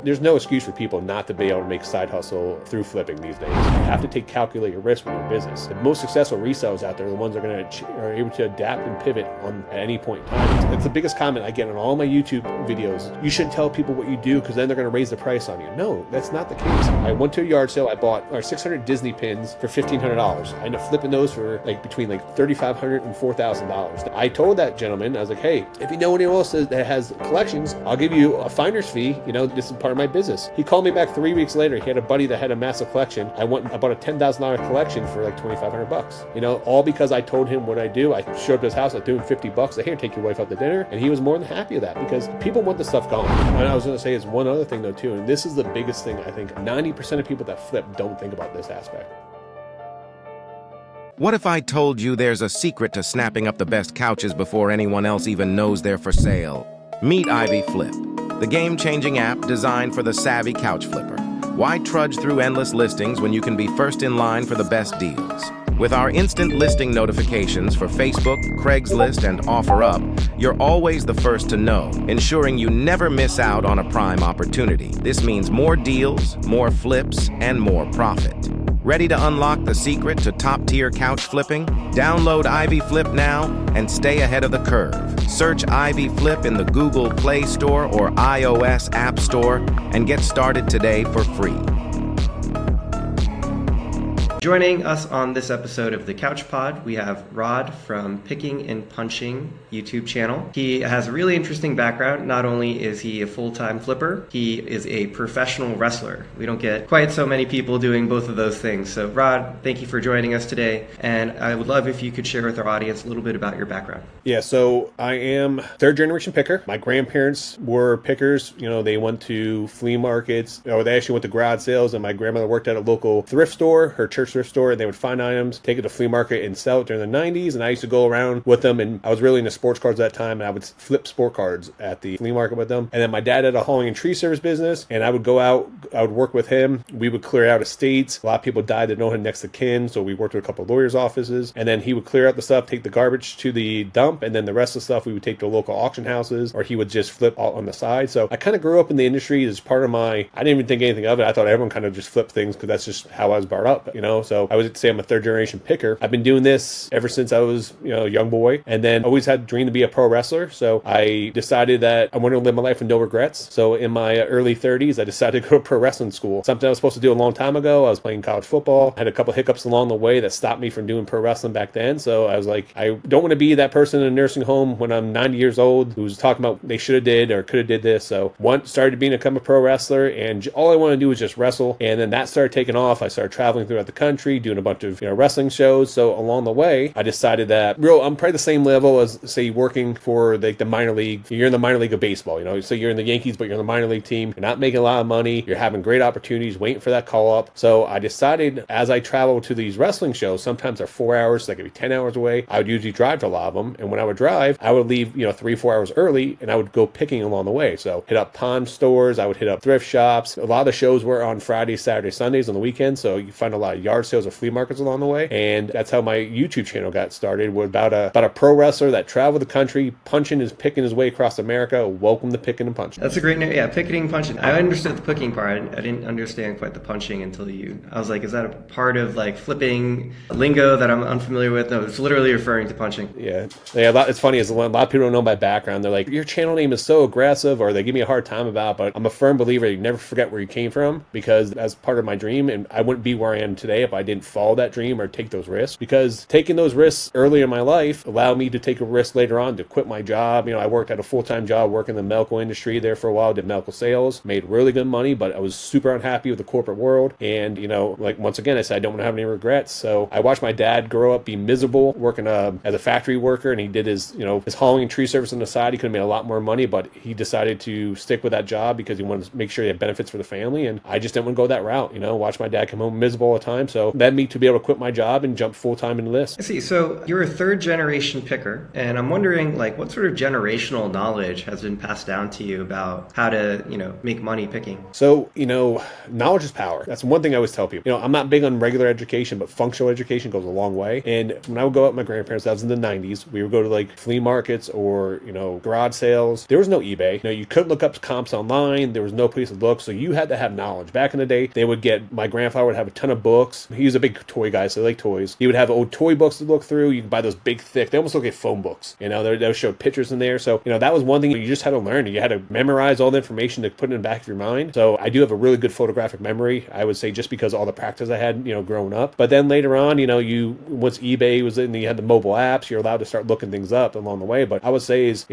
There's no excuse for people not to be able to make side hustle through flipping these days. You have to calculated risk with your business. The most successful resellers out there are the ones that are able to adapt and pivot at any point in time. It's the biggest comment I get on all my YouTube videos. You shouldn't tell people what you do because then they're going to raise the price on you. No, that's not the case. I went to a yard sale. I bought 600 Disney pins for $1,500. I ended up flipping those for between $3,500 and $4,000. I told that gentleman, I was like, hey, if you know anyone else that has collections, I'll give you a finder's fee. This is part of my business. He called me back 3 weeks later. He had a buddy that had a massive collection. I went and I bought a $10,000 collection for $2,500. All because I told him what I do. I showed up at his house. I threw him $50. I here, take your wife out to dinner, and he was more than happy with that because people want the stuff gone. And I was going to say is one other thing though too, and this is the biggest thing. I think 90% of people that flip don't think about this aspect. What if I told you there's a secret to snapping up the best couches before anyone else even knows they're for sale? Meet Ivy Flip, the game-changing app designed for the savvy couch flipper. Why trudge through endless listings when you can be first in line for the best deals? With our instant listing notifications for Facebook, Craigslist, and OfferUp, you're always the first to know, ensuring you never miss out on a prime opportunity. This means more deals, more flips, and more profit. Ready to unlock the secret to top-tier couch flipping? Download Ivy Flip now and stay ahead of the curve. Search Ivy Flip in the Google Play Store or iOS App Store and get started today for free. Joining us on this episode of The Couch Pod, we have Rod from Picking and Punching YouTube channel. He has a really interesting background. Not only is he a full-time flipper, he is a professional wrestler. We don't get quite so many people doing both of those things. So Rod, thank you for joining us today. And I would love if you could share with our audience a little bit about your background. Yeah, so I am third generation picker. My grandparents were pickers. They went to flea markets, or they actually went to garage sales, and my grandmother worked at a local thrift store, her church thrift store, and they would find items, take it to flea market and sell it during the 90s. And I used to go around with them, and I was really into sports cards at that time, and I would flip sport cards at the flea market with them. And then my dad had a hauling and tree service business, and I would go out, I would work with him. We would clear out estates. A lot of people died that know him next to kin, so we worked with a couple of lawyers' offices. And then he would clear out the stuff, take the garbage to the dump, and then the rest of the stuff we would take to local auction houses, or he would just flip all on the side. So I kind of grew up in the industry as part of I didn't even think anything of it. I thought everyone kind of just flipped things because that's just how I was brought up, So I would say I'm a third generation picker. I've been doing this ever since I was, a young boy, and then always had a dream to be a pro wrestler. So I decided that I wanted to live my life with no regrets. So in my early 30s, I decided to go to pro wrestling school. Something I was supposed to do a long time ago. I was playing college football. I had a couple hiccups along the way that stopped me from doing pro wrestling back then. So I was like, I don't want to be that person in a nursing home when I'm 90 years old who's talking about they should have did or could have did this. So started to become a pro wrestler, and all I want to do was just wrestle. And then that started taking off. I started traveling throughout the country, doing a bunch of wrestling shows. So along the way, I decided that I'm probably the same level as, say, working for the minor league. You're in the minor league of baseball, so you're in the Yankees, but you're in the minor league team. You're not making a lot of money. You're having great opportunities, waiting for that call up. So I decided as I travel to these wrestling shows, sometimes they're 4 hours, so they could be 10 hours away. I would usually drive to a lot of them. And when I would drive, I would leave, 3-4 hours early, and I would go picking along the way. So hit up pawn stores, I would hit up thrift shops. A lot of the shows were on Fridays, Saturdays, Sundays on the weekends. So you find a lot of yard sales or flea markets along the way. And that's how my YouTube channel got started, was about a pro wrestler that traveled the country, picking his way across America. Welcome to Picking and Punching. That's a great name. Yeah, picking and punching. I understood the picking part. I didn't understand quite the punching until I was like, is that a part of flipping lingo that I'm unfamiliar with? No, it's literally referring to punching. Yeah. It's funny, is a lot of people don't know my background. They're like, your channel name is so aggressive, or they give me a hard time about, but I'm a firm believer you never forget where you came from, because that's part of my dream, and I wouldn't be where I am today if I didn't follow that dream or take those risks, because taking those risks early in my life allowed me to take a risk later on to quit my job. I worked at a full-time job working in the medical industry there for a while, did medical sales, made really good money, but I was super unhappy with the corporate world. And, once again, I said, I don't want to have any regrets. So I watched my dad grow up, be miserable, working as a factory worker, and he did his hauling and tree service on the side. He could have made a lot more money, but he decided to stick with that job because he wanted to make sure he had benefits for the family. And I just didn't want to go that route, watch my dad come home miserable all the time. So So that led me to be able to quit my job and jump full-time into this. I see. So you're a third generation picker, and I'm wondering, like, what sort of generational knowledge has been passed down to you about how to, make money picking? So, knowledge is power. That's one thing I always tell people. I'm not big on regular education, but functional education goes a long way. And when I would go out with my grandparents, that was in the 90s, we would go to like flea markets or, garage sales. There was no eBay. You couldn't look up comps online. There was no place to look. So you had to have knowledge. Back in the day, my grandfather would have a ton of books. He was a big toy guy, so they like toys. He would have old toy books to look through. You could buy those big, thick, they almost look like phone books. They would show pictures in there. So, that was one thing you just had to learn. You had to memorize all the information to put in the back of your mind. So I do have a really good photographic memory, I would say, just because all the practice I had, growing up. But then later on, once eBay was in, you had the mobile apps, you're allowed to start looking things up along the way. But I would say is,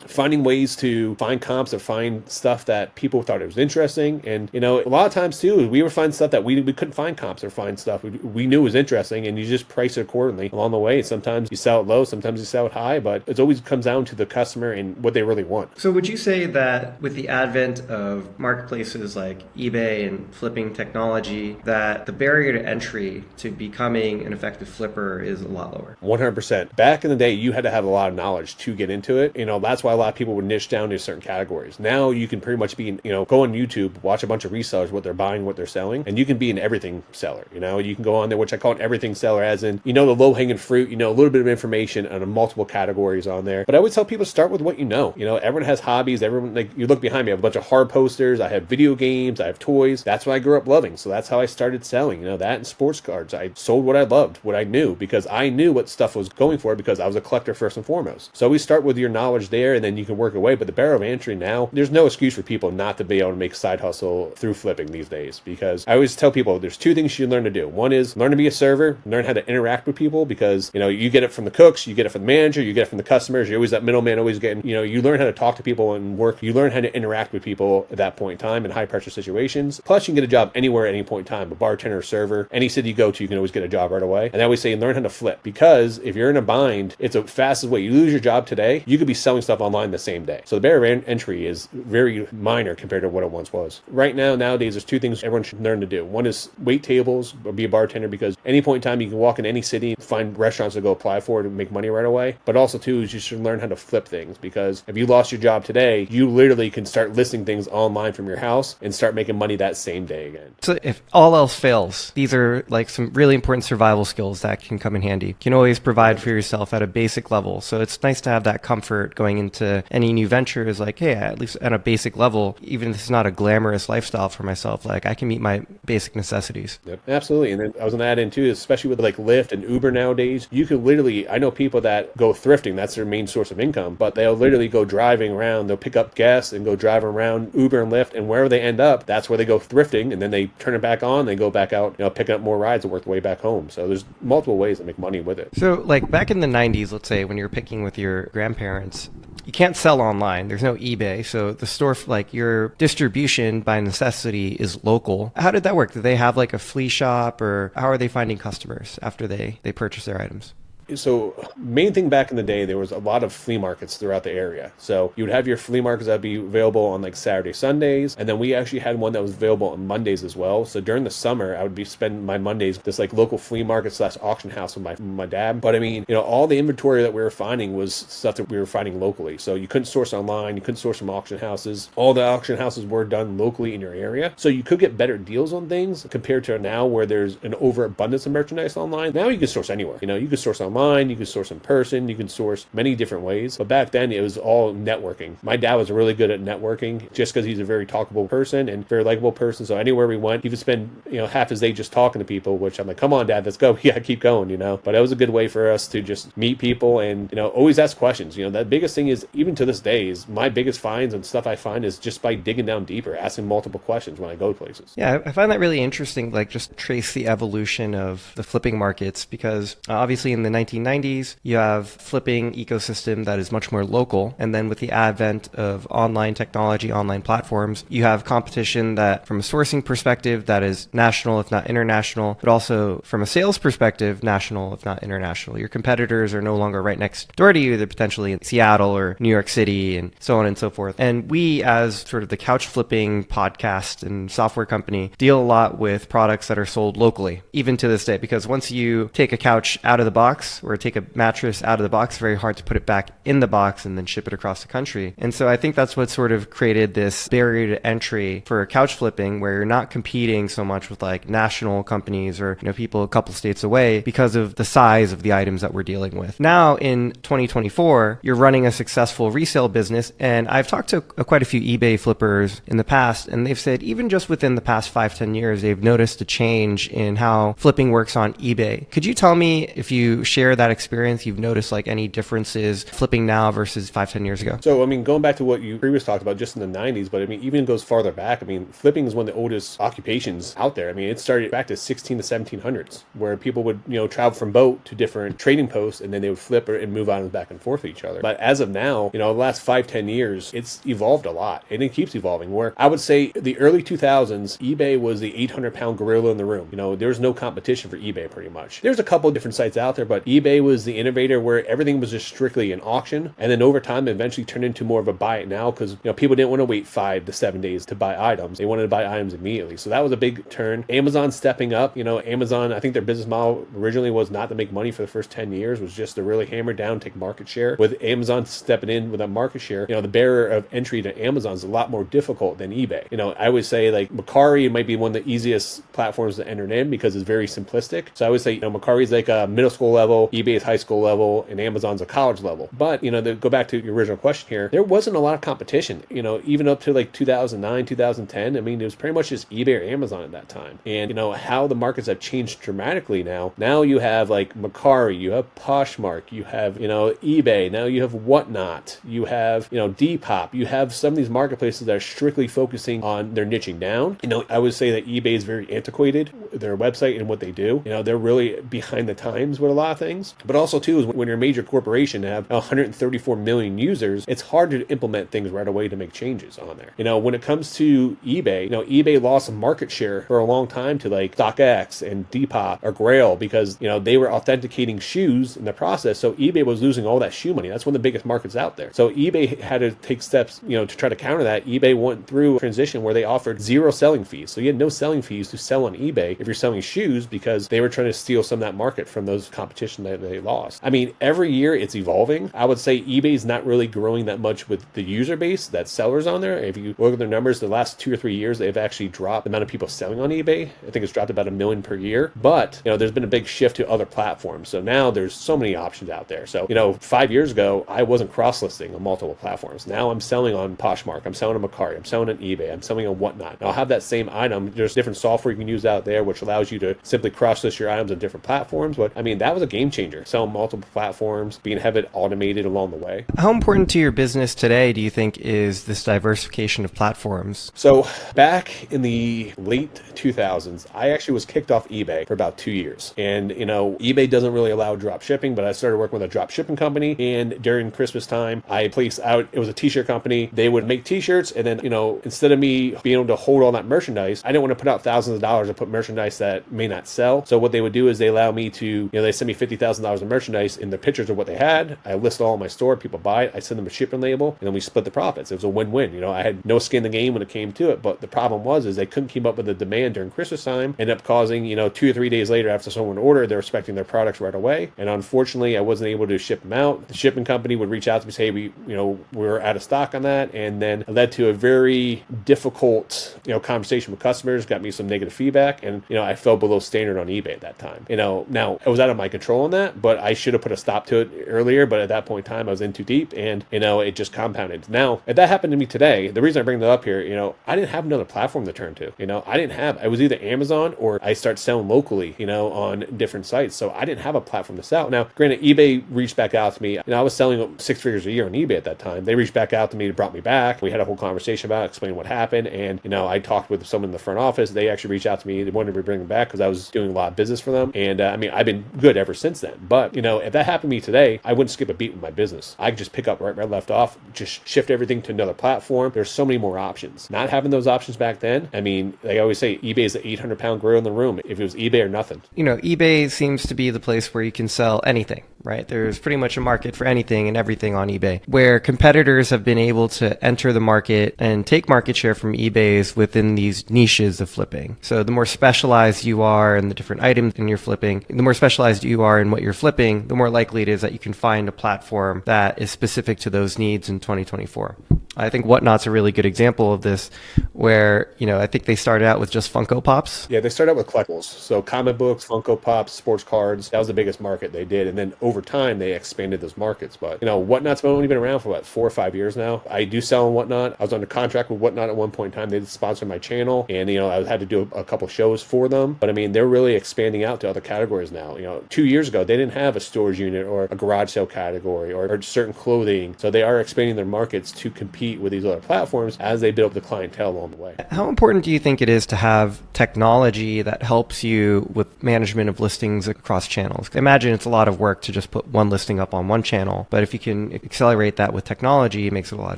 finding ways to find comps or find stuff that people thought it was interesting. And, a lot of times too, we would find stuff that we couldn't find comps or find stuff we knew was interesting, and you just price it accordingly along the way. Sometimes you sell it low, sometimes you sell it high, but it always comes down to the customer and what they really want. So would you say that with the advent of marketplaces like eBay and flipping technology, that the barrier to entry to becoming an effective flipper is a lot lower? 100%. Back in the day, you had to have a lot of knowledge to get into it. That's why a lot of people would niche down to certain categories. Now you can pretty much be, go on YouTube, watch a bunch of resellers, what they're buying, what they're selling, and you can be an everything seller. You can go on there, which I call an everything seller, as in, the low hanging fruit, a little bit of information on multiple categories on there. But I would tell people to start with what you know. Everyone has hobbies. Everyone, like, you look behind me, I have a bunch of hard posters. I have video games. I have toys. That's what I grew up loving. So that's how I started selling, that and sports cards. I sold what I loved, what I knew, because I knew what stuff was going for, because I was a collector first and foremost. So we start with your knowledge there, and then you can work away. But the barrier of entry now, there's no excuse for people not to be able to make side hustle through flipping these days, because I always tell people there's two things you learn to do. One is learn to be a server, learn how to interact with people, because, you get it from the cooks, you get it from the manager, you get it from the customers. You're always that middleman, always getting, you learn how to talk to people and work. You learn how to interact with people at that point in time in high pressure situations. Plus, you can get a job anywhere at any point in time, a bartender, server, any city you go to, you can always get a job right away. And I always say learn how to flip, because if you're in a bind, it's the fastest way. You lose your job today, you could be selling stuff online the same day. So the barrier of entry is very minor compared to what it once was. Right now, nowadays, there's two things everyone should learn to do. One is wait tables or be a bartender, because any point in time you can walk in any city, find restaurants to go apply for to make money right away. But also too is you should learn how to flip things, because if you lost your job today, you literally can start listing things online from your house and start making money that same day again. So if all else fails, these are like some really important survival skills that can come in handy. You can always provide for yourself at a basic level. So it's nice to have that comfort going into any new venture, is like, hey, at least at a basic level, even if it's not a glamorous lifestyle for myself, like I can meet my basic necessities. Yep, absolutely. And then I was going to add in too, especially with like Lyft and Uber nowadays, you can literally, I know people that go thrifting, that's their main source of income, but they'll literally go driving around, they'll pick up guests and go driving around Uber and Lyft, and wherever they end up, that's where they go thrifting, and then they turn it back on, they go back out, picking up more rides and work their way back home. So there's multiple ways to make money with it. So like back in the 90s, let's say when you were picking with your grandparents, you can't sell online. There's no eBay. So the store, like your distribution by necessity is local. How did that work? Did they have like a flea shop, or how are they finding customers after they purchase their items? So main thing back in the day, there was a lot of flea markets throughout the area. So you would have your flea markets that would be available on like Saturday, Sundays. And then we actually had one that was available on Mondays as well. So during the summer, I would be spending my Mondays this like local flea market / auction house with my dad. But I mean, all the inventory that we were finding was stuff that we were finding locally. So you couldn't source online, you couldn't source from auction houses. All the auction houses were done locally in your area. So you could get better deals on things compared to now where there's an overabundance of merchandise online. Now you can source anywhere. You can source online, you can source in person, you can source many different ways. But back then it was all networking. My dad was really good at networking just because he's a very talkable person and very likable person. So anywhere we went, he would spend, half his day just talking to people, which I'm like, come on, Dad, let's go. We gotta keep going, But it was a good way for us to just meet people and, always ask questions. The biggest thing is, even to this day, is my biggest finds and stuff I find is just by digging down deeper, asking multiple questions when I go places. Yeah, I find that really interesting, like just trace the evolution of the flipping markets, because obviously in the 1990s. You have flipping ecosystem that is much more local. And then with the advent of online technology, online platforms, you have competition that from a sourcing perspective that is national, if not international, but also from a sales perspective, national, if not international. Your competitors are no longer right next door to you. They're potentially in Seattle or New York City and so on and so forth. And we, as sort of the couch flipping podcast and software company, deal a lot with products that are sold locally, even to this day, because once you take a couch out of the box or take a mattress out of the box, it's very hard to put it back in the box and then ship it across the country. And so I think that's what sort of created this barrier to entry for couch flipping, where you're not competing so much with like national companies or, people a couple states away because of the size of the items that we're dealing with. Now in 2024, you're running a successful resale business. And I've talked to quite a few eBay flippers in the past, and they've said even just within the past 5-10 years, they've noticed a change in how flipping works on eBay. Could you tell me, if you share that experience, you've noticed like any differences flipping now versus 5-10 years ago? So, going back to what you previously talked about just in the 90s, but even goes farther back. Flipping is one of the oldest occupations out there. It started back to 16 to 1700s, where people would, travel from boat to different trading posts, and then they would flip and move on back and forth with each other. But as of now, the last 5-10 years, it's evolved a lot, and it keeps evolving, where I would say the early 2000s, eBay was the 800-pound gorilla in the room. There was no competition for eBay pretty much. There's a couple of different sites out there, but eBay was the innovator where everything was just strictly an auction. And then over time, it eventually turned into more of a buy it now, because people didn't want to wait 5 to 7 days to buy items. They wanted to buy items immediately. So that was a big turn. Amazon stepping up. Amazon, I think their business model originally was not to make money for the first 10 years, was just to really hammer down, take market share. With Amazon stepping in with that market share, the barrier of entry to Amazon is a lot more difficult than eBay. I would say like Mercari might be one of the easiest platforms to enter in because it's very simplistic. So I would say, Mercari is like a middle school level, eBay is high school level, and Amazon's a college level. But, to go back to your original question here, there wasn't a lot of competition, even up to like 2009, 2010. It was pretty much just eBay or Amazon at that time. And, how the markets have changed dramatically now. Now you have like Mercari, you have Poshmark, you have, eBay, now you have Whatnot, you have, Depop, you have some of these marketplaces that are strictly focusing on their niching down. I would say that eBay is very antiquated, their website and what they do. They're really behind the times with a lot of things. But also too is when you're a major corporation and have 134 million users, it's hard to implement things right away to make changes on there. When it comes to eBay, eBay lost market share for a long time to like StockX and Depop or Grail because, they were authenticating shoes in the process. So eBay was losing all that shoe money. That's one of the biggest markets out there. So eBay had to take steps, to try to counter that. eBay went through a transition where they offered 0 selling fees. So you had no selling fees to sell on eBay if you're selling shoes, because they were trying to steal some of that market from those competition that they lost. Every year it's evolving. I would say eBay's not really growing that much with the user base, that sellers on there. If you look at their numbers, the last 2 or 3 years, they've actually dropped the amount of people selling on eBay. I think it's dropped about 1 million per year. But, there's been a big shift to other platforms. So now there's so many options out there. So, 5 years ago, I wasn't cross-listing on multiple platforms. Now I'm selling on Poshmark, I'm selling on Mercari, I'm selling on eBay, I'm selling on Whatnot. Now I'll have that same item. There's different software you can use out there, which allows you to simply cross-list your items on different platforms. But that was a game changer. Selling multiple platforms, being heavily automated along the way. How important to your business today do you think is this diversification of platforms? So back in the late 2000s, I actually was kicked off eBay for about 2 years. And, eBay doesn't really allow drop shipping, but I started working with a drop shipping company. And during Christmas time, I placed out, it was a t-shirt company. They would make t-shirts. And then, instead of me being able to hold all that merchandise, I didn't want to put out thousands of dollars to put merchandise that may not sell. So what they would do is they allow me to, they send me $50,000 of merchandise in the pictures of what they had. I list it all in my store. People buy it. I send them a shipping label, and then we split the profits. It was a win-win. I had no skin in the game when it came to it. But the problem was they couldn't keep up with the demand during Christmas time. Ended up causing, 2 or 3 days later after someone ordered, they're expecting their products right away. And unfortunately, I wasn't able to ship them out. The shipping company would reach out to me, say, we're out of stock on that. And then it led to a very difficult, conversation with customers, got me some negative feedback. And, I fell below standard on eBay at that time. Now I was out of my control on that, but I should have put a stop to it earlier. But at that point in time, I was in too deep, and, it just compounded. Now, if that happened to me today, the reason I bring that up here, I didn't have another platform to turn to. I was either Amazon or I start selling locally, on different sites. So I didn't have a platform to sell. Now, granted, eBay reached back out to me. I was selling 6 figures a year on eBay at that time. They reached back out to me, brought me back. We had a whole conversation about it, explaining what happened. And, I talked with someone in the front office. They actually reached out to me. They wanted me to bring them back because I was doing a lot of business for them. And I've been good ever since since then. But, if that happened to me today, I wouldn't skip a beat with my business. I could just pick up right where I left off, just shift everything to another platform. There's so many more options. Not having those options back then, they always say eBay is the 800-pound gorilla in the room. If it was eBay or nothing. eBay seems to be the place where you can sell anything, right? There's pretty much a market for anything and everything on eBay, where competitors have been able to enter the market and take market share from eBays within these niches of flipping. So the more specialized you are in the different items in your flipping, the more specialized you are in what you're flipping, the more likely it is that you can find a platform that is specific to those needs in 2024. I think Whatnot's a really good example of this, where, I think they started out with just Funko Pops. Yeah, they started out with collectibles. So comic books, Funko Pops, sports cards, that was the biggest market they did. And then over time, they expanded those markets. But, Whatnot's only been around for 4 or 5 years now. I do sell on Whatnot. I was under contract with Whatnot at one point in time. They sponsored my channel, and, I had to do a couple shows for them. But, they're really expanding out to other categories now. 2 years ago, they didn't have a storage unit or a garage sale category or certain clothing. So they are expanding their markets to compete with these other platforms as they build up the clientele along the way. How important do you think it is to have technology that helps you with management of listings across channels? I imagine it's a lot of work to just put one listing up on one channel, but if you can accelerate that with technology, it makes it a lot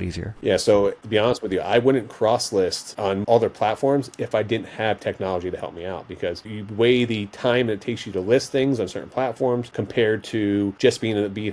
easier. Yeah, so to be honest with you, I wouldn't cross list on other platforms if I didn't have technology to help me out, because you weigh the time it takes you to list things on certain platforms compared to just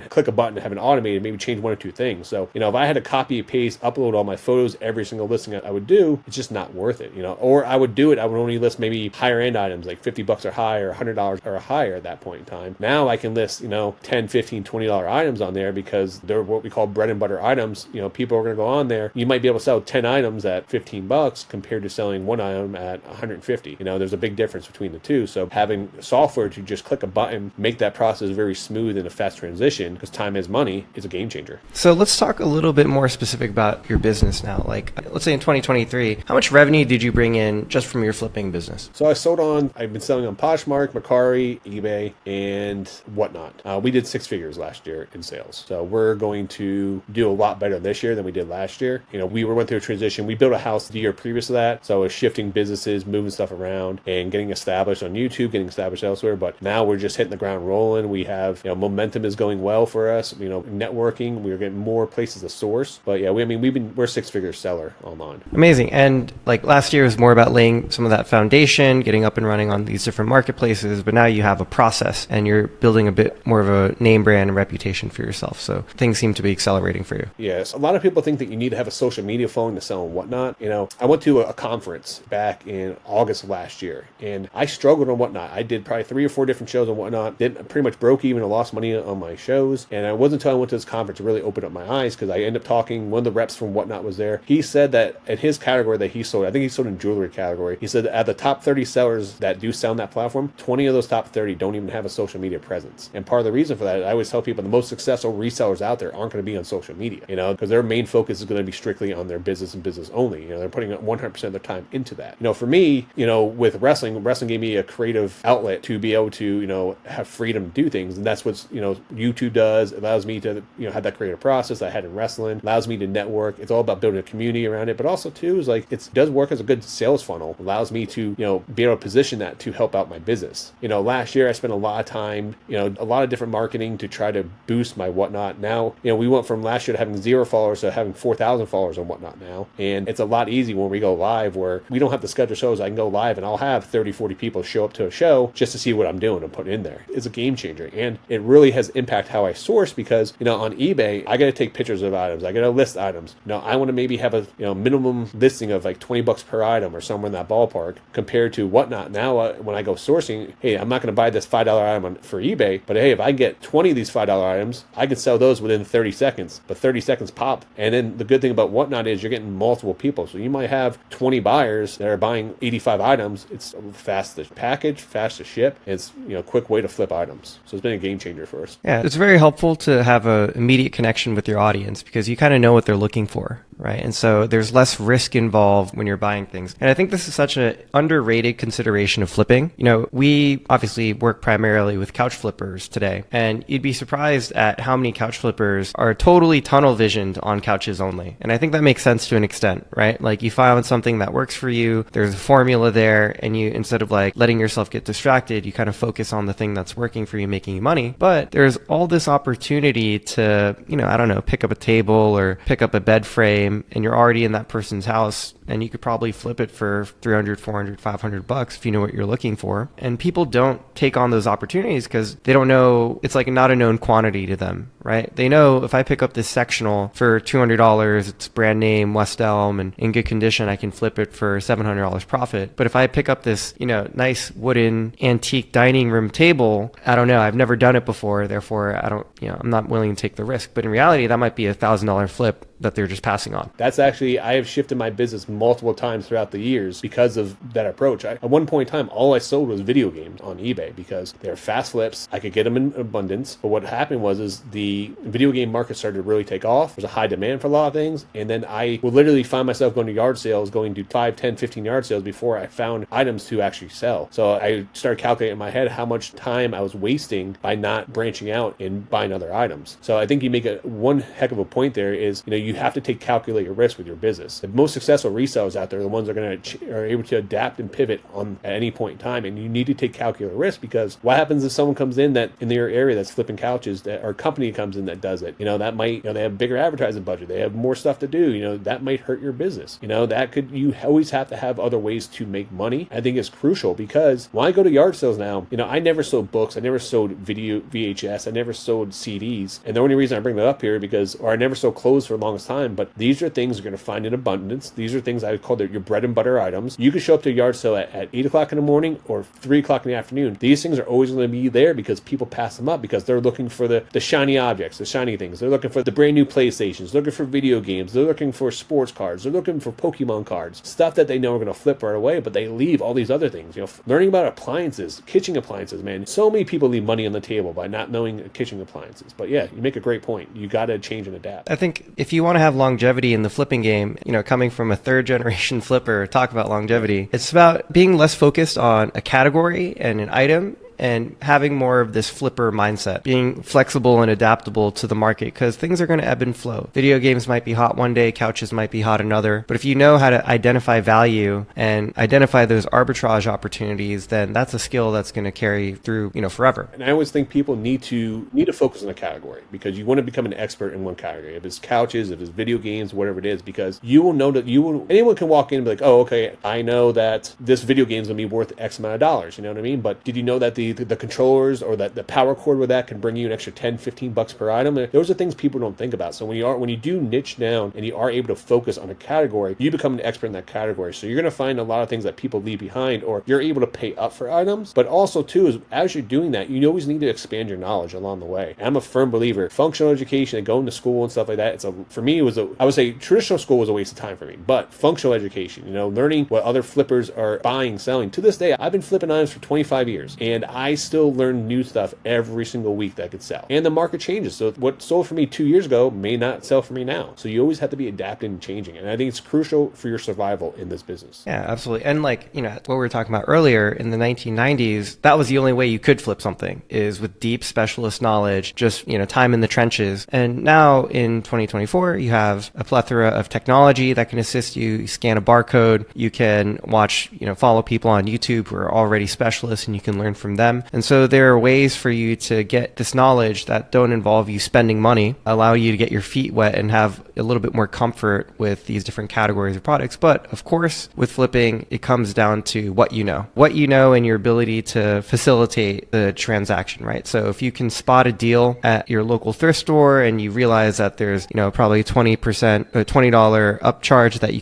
click a button and have it automated, maybe change one or two things. So, if I had to copy, paste, upload all my photos, every single listing I would do, it's just not worth it, or I would do it. I would only list maybe higher end items like $50 or higher, $100 or higher at that point in time. Now I can list, $10, $15, $20 items on there because they're what we call bread and butter items. People are going to go on there. You might be able to sell 10 items at $15 compared to selling one item at $150. There's a big difference between the two. So having software to just click a button, make that process very smooth and a fast transition, because time is money, is a game changer. So let's talk a little bit more specific about your business now. Like, let's say in 2023, how much revenue did you bring in just from your flipping business? So I've been selling on Poshmark, Mercari, eBay, and Whatnot. We did 6 figures last year in sales. So we're going to do a lot better this year than we did last year. We went through a transition. We built a house the year previous to that. So I was shifting businesses, moving stuff around, and getting established on YouTube, getting established elsewhere. But now we're just hitting the ground rolling. We have, momentum is going well for us. Networking, we're getting more places to source. But yeah, we're a 6-figure seller online. Amazing. And like last year was more about laying some of that foundation, getting up and running on these different marketplaces, but now you have a process and you're building a bit more of a name brand and reputation for yourself. So things seem to be accelerating for you. Yes. A lot of people think that you need to have a social media following to sell and Whatnot. I went to a conference back in August of last year, and I struggled on Whatnot. I did probably 3 or 4 different shows on Whatnot. Pretty much broke even and lost money on my shows. And it wasn't until I went to this conference it really opened up my eyes, because I ended up talking, one of the reps from Whatnot was there. He said that in his category that he sold, I think he sold in jewelry category, he said that at the top 30 sellers that do sell on that platform, 20 of those top 30 don't even have a social media presence. And part of the reason for that, I always tell people the most successful resellers out there aren't going to be on social media, because their main focus is going to be strictly on their business and business only. They're putting 100% of their time into that. For me, with wrestling gave me a creative outlet to be able to, have freedom to do things. And that's what, YouTube does. It allows me to, have that creative process I had in wrestling, allows me to network. It's all about building a community around it, but also too is like, it does work as a good sales funnel, allows me to, be able to position that to help out my business. Last year I spent a lot of time, a lot of different marketing to try to boost my Whatnot. Now, we went from last year to having 0 followers to having 4,000 followers on Whatnot now. And it's a lot easier when we go live, where we don't have to schedule shows. I can go live and I'll have 30, 40 people show up to a show just to see what I'm doing and putting in there. It's a game changer. And it really has impact how I source, because, on eBay, I got to take pictures of items. I got to list items. I want to maybe have a, minimum listing of like $20 per item or somewhere in that ballpark, compared to Whatnot. Now, when I go sourcing, hey, I'm not going to buy this $5 item for eBay, but hey, if I get 20 of these $5 items, I can sell those within 30 seconds, but 30 seconds pop. And then the good thing about Whatnot is you're getting multiple people. So you might have 20 buyers that are buying 85 items. It's fast to package, fast to ship. It's, quick way to flip items. So it's been a game changer for us. Yeah, it's very helpful to have an immediate connection with your audience, because you kind of know what they're looking looking for, right? And so there's less risk involved when you're buying things. And I think this is such an underrated consideration of flipping. We obviously work primarily with couch flippers today, and you'd be surprised at how many couch flippers are totally tunnel visioned on couches only. And I think that makes sense to an extent, right? Like you find something that works for you, there's a formula there, and you, instead of like letting yourself get distracted, you kind of focus on the thing that's working for you, making you money. But there's all this opportunity to, I don't know, pick up a table or pick up a bed frame, and you're already in that person's house, and you could probably flip it for 300, 400, 500 bucks if you know what you're looking for. And people don't take on those opportunities because they don't know, it's like not a known quantity to them, right? They know if I pick up this sectional for $200, it's brand name, West Elm, and in good condition, I can flip it for $700 profit. But if I pick up this, nice wooden antique dining room table, I don't know, I've never done it before, therefore I'm not willing to take the risk. But in reality, that might be $1,000 flip that they're just passing on. That's actually, I have shifted my business multiple times throughout the years because of that approach. At one point in time, all I sold was video games on eBay because they're fast flips. I could get them in abundance. But what happened was the video game market started to really take off. There's a high demand for a lot of things. And then I would literally find myself going to yard sales, going to 5, 10, 15 yard sales before I found items to actually sell. So I started calculating in my head how much time I was wasting by not branching out and buying other items. So I think you make one heck of a point there is, you have to calculate risk with your business. The most successful resellers out there are the ones that are able to adapt and pivot at any point in time, and you need to take calculated risk because what happens if someone comes in that in their area that's flipping couches, or a company comes in that does it? That might, they have bigger advertising budget, they have more stuff to do. That might hurt your business. You always have to have other ways to make money. I think it's crucial because when I go to yard sales now, I never sold books, I never sold video VHS, I never sold CDs, and the only reason I bring that up here I never sold clothes for the longest time. But these are things you're going to find in abundance. These are things I would call your bread and butter items. You could show up to a yard sale at 8 o'clock in the morning or 3 o'clock in the afternoon. These things are always going to be there because people pass them up because they're looking for the shiny objects, the shiny things. They're looking for the brand new PlayStations. They're looking for video games. They're looking for sports cards. They're looking for Pokemon cards. Stuff that they know are going to flip right away, but they leave all these other things. Learning about appliances, kitchen appliances, man. So many people leave money on the table by not knowing kitchen appliances. But yeah, you make a great point. You got to change and adapt. I think if you want to have longevity in the flipping game, coming from a third generation flipper, talk about longevity. It's about being less focused on a category and an item and having more of this flipper mindset, being flexible and adaptable to the market because things are going to ebb and flow. Video games might be hot one day, couches might be hot another. But if you know how to identify value and identify those arbitrage opportunities, then that's a skill that's going to carry through, forever. And I always think people need to focus on a category because you want to become an expert in one category. If it's couches, if it's video games, whatever it is, because you will know that anyone can walk in and be like, oh, okay, I know that this video game is going to be worth X amount of dollars. You know what I mean? But did you know that the controllers or that the power cord with that can bring you an extra 10, 15 bucks per item? Those are things people don't think about. So when you do niche down and you are able to focus on a category, you become an expert in that category. So you're going to find a lot of things that people leave behind, or you're able to pay up for items. But also too, is as you're doing that, you always need to expand your knowledge along the way. And I'm a firm believer, functional education and going to school and stuff like that. For me, I would say traditional school was a waste of time for me, but functional education, learning what other flippers are buying, selling. To this day, I've been flipping items for 25 years and I still learn new stuff every single week that I could sell. And the market changes. So what sold for me 2 years ago may not sell for me now. So you always have to be adapting and changing. And I think it's crucial for your survival in this business. Yeah, absolutely. And what we were talking about earlier in the 1990s, that was the only way you could flip something, is with deep specialist knowledge, just, time in the trenches. And now in 2024, you have a plethora of technology that can assist you. You scan a barcode, you can watch, follow people on YouTube who are already specialists and you can learn from them. And so there are ways for you to get this knowledge that don't involve you spending money, allow you to get your feet wet and have a little bit more comfort with these different categories of products. But of course, with flipping, it comes down to what you know and your ability to facilitate the transaction, right? So if you can spot a deal at your local thrift store and you realize that there's, probably 20%, $20 upcharge that you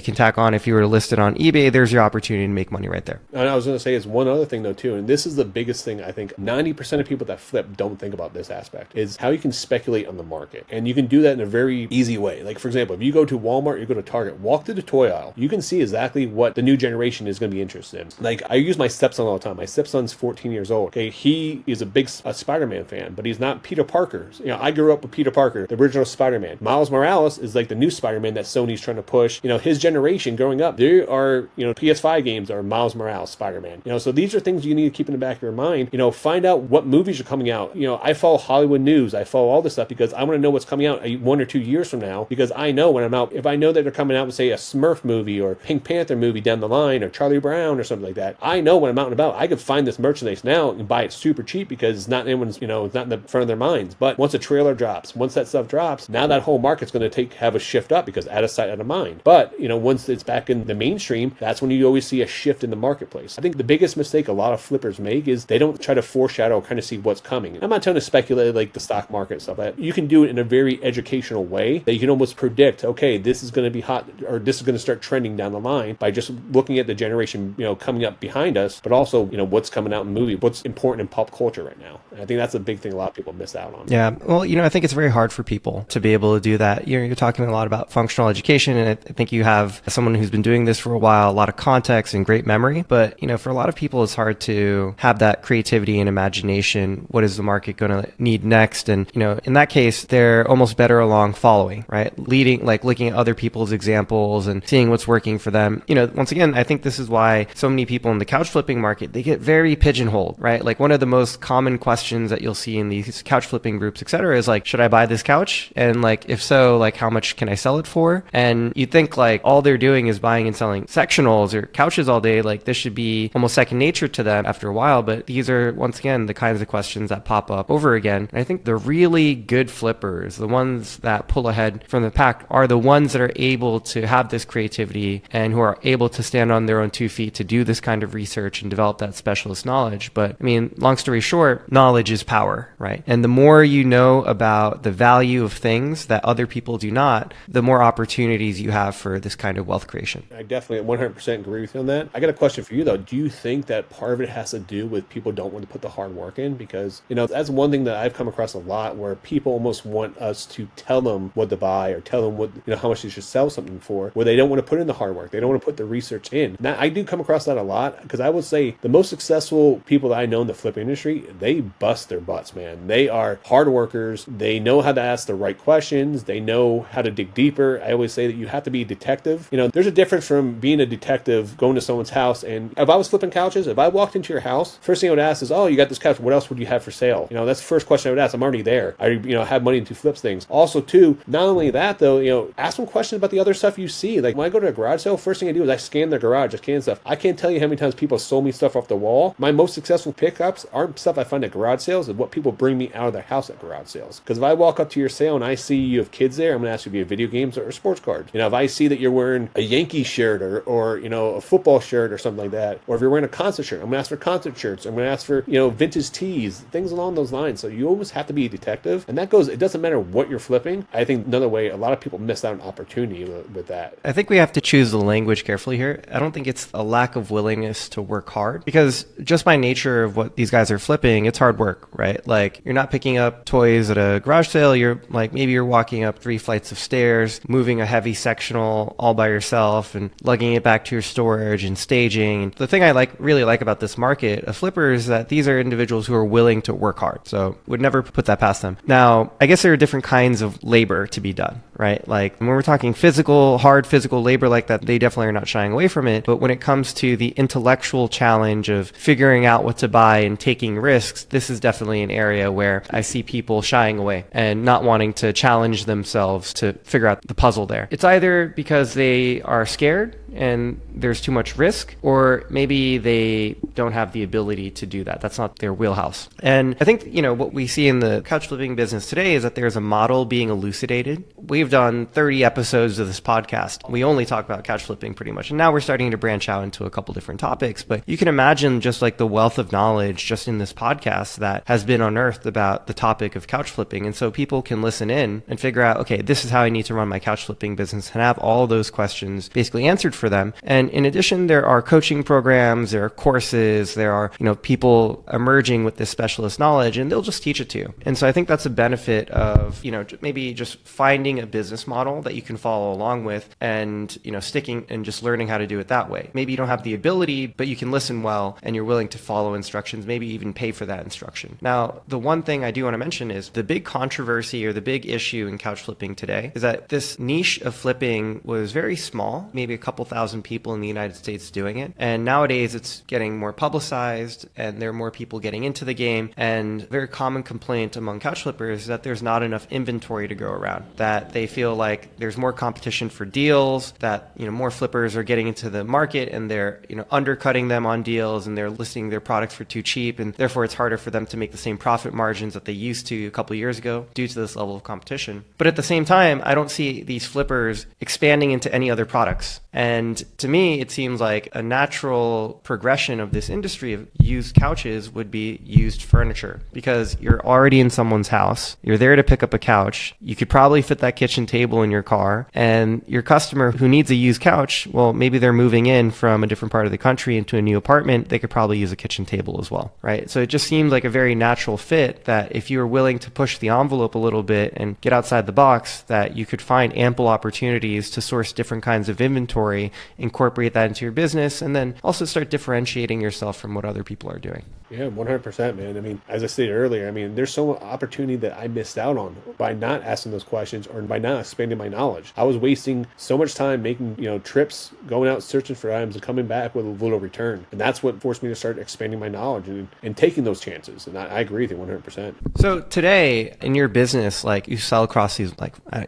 can tack on if you were to list it on eBay, there's your opportunity to make money right there. And I was going to say, it's one other thing though too, and this is is the biggest thing I think 90% of people that flip don't think about this aspect, is how you can speculate on the market. And you can do that in a very easy way. Like, for example, if you go to Walmart, you go to Target, walk through the toy aisle, you can see exactly what the new generation is going to be interested in. Like, I use my stepson all the time. My stepson's 14 years old. Okay, he is a big Spider-Man fan, but he's not Peter Parker. You know, I grew up with Peter Parker, the original Spider-Man. Miles Morales is like the new Spider-Man that Sony's trying to push. You know, his generation growing up, there are, you know, PS5 games are Miles Morales Spider-Man. You know, so these are things you need to keep in the back of your mind. You know, find out what movies are coming out. You know, I follow Hollywood news. I follow all this stuff because I want to know what's coming out 1 or 2 years from now, because I know when I'm out, if I know that they're coming out with, say, a Smurf movie or Pink Panther movie down the line or Charlie Brown or something like that, I know when I'm out and about, I could find this merchandise now and buy it super cheap because it's not anyone's, you know, it's not in the front of their minds. But once a trailer drops, once that stuff drops, now that whole market's going to have a shift up because out of sight, out of mind. But, you know, once it's back in the mainstream, that's when you always see a shift in the marketplace. I think the biggest mistake a lot of flippers make is they don't try to foreshadow or kind of see what's coming. I'm not trying to speculate like the stock market and stuff, but you can do it in a very educational way that you can almost predict, okay, this is going to be hot, or this is going to start trending down the line by just looking at the generation, you know, coming up behind us, but also, you know, what's coming out in movie, what's important in pop culture right now. And I think that's a big thing a lot of people miss out on. Yeah. Well, you know, I think it's very hard for people to be able to do that. You're talking a lot about functional education, and I think you have someone who's been doing this for a while, a lot of context and great memory. But, you know, for a lot of people, it's hard to have that creativity and imagination. What is the market going to need next? And, you know, in that case, they're almost better along following, right? Leading, like looking at other people's examples and seeing what's working for them. You know, once again, I think this is why so many people in the couch flipping market, they get very pigeonholed, right? Like one of the most common questions that you'll see in these couch flipping groups, et cetera, is like, should I buy this couch? And like, if so, like how much can I sell it for? And you think like all they're doing is buying and selling sectionals or couches all day. Like this should be almost second nature to them after a while. But these are, once again, the kinds of questions that pop up over again. And I think the really good flippers, the ones that pull ahead from the pack, are the ones that are able to have this creativity and who are able to stand on their own 2 feet to do this kind of research and develop that specialist knowledge. But I mean, long story short, knowledge is power, right? And the more you know about the value of things that other people do not, the more opportunities you have for this kind of wealth creation. I definitely 100% agree with you on that. I got a question for you though. Do you think that part of it has to do with people don't want to put the hard work in? Because, you know, that's one thing that I've come across a lot, where people almost want us to tell them what to buy or tell them what, you know, how much they should sell something for, where they don't want to put in the hard work. They don't want to put the research in. Now, I do come across that a lot, because I would say the most successful people that I know in the flipping industry, they bust their butts, man. They are hard workers. They know how to ask the right questions. They know how to dig deeper. I always say that you have to be a detective. You know, there's a difference from being a detective, going to someone's house, and if I was flipping couches, if I walked into your house, first thing I would ask is, oh, you got this couch, what else would you have for sale? You know, that's the first question I would ask. I'm already there. I, you know, have money to flip things. Also, too, not only that though, you know, ask them questions about the other stuff you see. Like when I go to a garage sale, first thing I do is I scan the garage, I scan stuff. I can't tell you how many times people sold me stuff off the wall. My most successful pickups aren't stuff I find at garage sales, it's what people bring me out of their house at garage sales. Because if I walk up to your sale and I see you have kids there, I'm going to ask you if you have video games or sports cards. You know, if I see that you're wearing a Yankee shirt or you know, a football shirt or something like that, or if you're wearing a concert shirt, I'm going to ask for concert shirts. I'm going to ask for, you know, vintage tees, things along those lines. So you almost have to be a detective. And that goes, it doesn't matter what you're flipping. I think another way, a lot of people miss out on opportunity with that. I think we have to choose the language carefully here. I don't think it's a lack of willingness to work hard, because just by nature of what these guys are flipping, it's hard work, right? Like you're not picking up toys at a garage sale. You're like, maybe you're walking up 3 flights of stairs, moving a heavy sectional all by yourself and lugging it back to your storage and staging. The thing I really like about this market of flippers is that these are individuals who are willing to work hard. So would never put that past them. Now, I guess there are different kinds of labor to be done, right? Like when we're talking hard physical labor like that, they definitely are not shying away from it. But when it comes to the intellectual challenge of figuring out what to buy and taking risks, this is definitely an area where I see people shying away and not wanting to challenge themselves to figure out the puzzle there. It's either because they are scared and there's too much risk, or maybe they don't have the ability to do that. That's not their wheelhouse. And I think, you know, what we see in the couch flipping business today is that there's a model being elucidated. We've done 30 episodes of this podcast. We only talk about couch flipping pretty much. And now we're starting to branch out into a couple different topics. But you can imagine just like the wealth of knowledge just in this podcast that has been unearthed about the topic of couch flipping. And so people can listen in and figure out, okay, this is how I need to run my couch flipping business, and have all those questions basically answered for them. And in addition, there are coaching programs, there are courses, courses, there are, people emerging with this specialist knowledge, and they'll just teach it to you. And so I think that's a benefit of, maybe just finding a business model that you can follow along with and, sticking and just learning how to do it that way. Maybe you don't have the ability, but you can listen well and you're willing to follow instructions, maybe even pay for that instruction. Now, the one thing I do want to mention is the big controversy or the big issue in couch flipping today is that this niche of flipping was very small, maybe a couple thousand people in the United States doing it. And nowadays it's getting more publicized and there are more people getting into the game. And a very common complaint among couch flippers is that there's not enough inventory to go around, that they feel like there's more competition for deals, that more flippers are getting into the market and they're undercutting them on deals and they're listing their products for too cheap, and therefore it's harder for them to make the same profit margins that they used to a couple of years ago due to this level of competition. But at the same time, I don't see these flippers expanding into any other products. And to me, it seems like a natural progression of this industry of used couches would be used furniture, because you're already in someone's house, you're there to pick up a couch, you could probably fit that kitchen table in your car, and your customer who needs a used couch, well, maybe they're moving in from a different part of the country into a new apartment, they could probably use a kitchen table as well, right? So it just seems like a very natural fit that if you were willing to push the envelope a little bit and get outside the box, that you could find ample opportunities to source different kinds of inventory, incorporate that into your business, and then also start differentiating yourself from what other people are doing. Yeah, 100%, man. I mean, as I stated earlier, there's so much opportunity that I missed out on by not asking those questions or by not expanding my knowledge. I was wasting so much time making, trips, going out searching for items and coming back with a little return. And that's what forced me to start expanding my knowledge and taking those chances. And I agree with you 100%. So today in your business, like you sell across these,